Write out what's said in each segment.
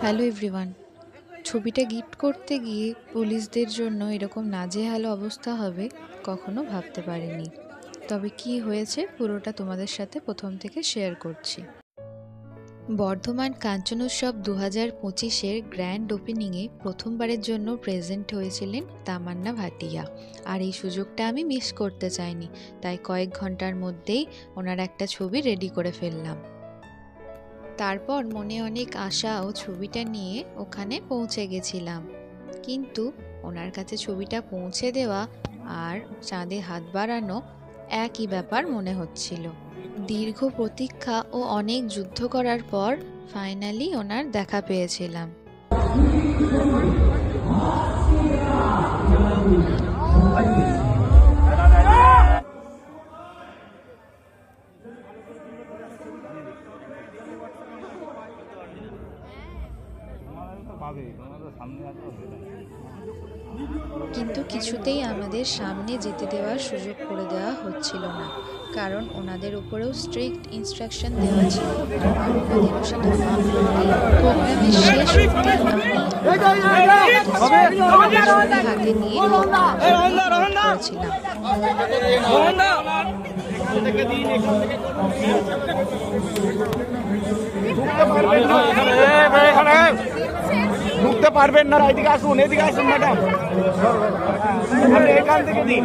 Hello everyone. ছবিটা gift করতে গিয়ে পুলিশদের জন্য এরকম নাজেহাল অবস্থা হবে কখনো ভাবতে পারিনি। তবে কি হয়েছে পুরোটা তোমাদের সাথে প্রথম থেকে শেয়ার করছি। বর্ধমান কাঞ্চন উৎসব 2025-এর গ্র্যান্ড ওপেনিংয়ে প্রথমবারের জন্য প্রেজেন্ট হয়েছিলেন তামান্না ভাটিয়া। আর এই সুযোগটা আমি মিস করতে চাইনি, তাই কয়েক ঘন্টার মধ্যেই ওনার একটা ছবি রেডি করে ফেললাম। তারপর মনে অনেক আশা ও ছবিটা নিয়ে ওখানে পৌঁছে গেছিলাম, কিন্তু ওনার কাছে ছবিটা পৌঁছে দেওয়া আর চাঁদে হাত বাড়ানো একই ব্যাপার মনে হচ্ছিল। দীর্ঘ প্রতীক্ষা ও অনেক যুদ্ধ করার পর ফাইনালি ওনার দেখা পেয়েছিলাম। কিন্তু কিছুতেই আমাদের সামনে যেতে দেওয়ার সুযোগ করে দেওয়া হচ্ছিল না, কারণ ওনাদের উপরেও স্ট্রিক্ট ইনস্ট্রাকশন দেওয়া ছিল। আর ওনাদেরও সেটা প্রোগ্রামের শেষ হাতে নিয়ে করেছিলাম। ঢুকতে পারবেন না, এদিকে আসুন, এদিকে আসুন ম্যাডাম, এখান থেকে দিন।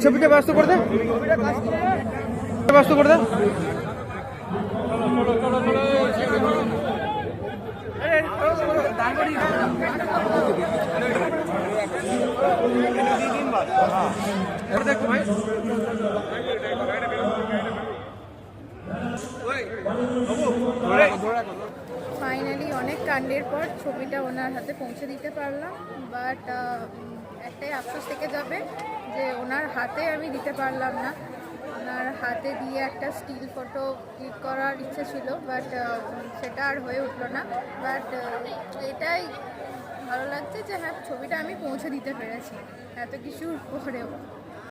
ছবিটা ব্যস্ত করে দেন, ব্যস্ত করে দেন। ফাইনালি অনেক কাণ্ডের পর ছবিটা ওনার হাতে পৌঁছে দিতে পারলাম, বাট একটাই আফসোস থেকে যাবে যে ওনার হাতে আমি দিতে পারলাম না। ওনার হাতে দিয়ে একটা স্টিল ফটো ক্লিক করার ইচ্ছে ছিল, বাট সেটা আর হয়ে উঠলো না। বাট এটাই ভালো লাগছে যে হ্যাঁ, ছবিটা আমি পৌঁছে দিতে পেরেছি এত কিছুর পরেও।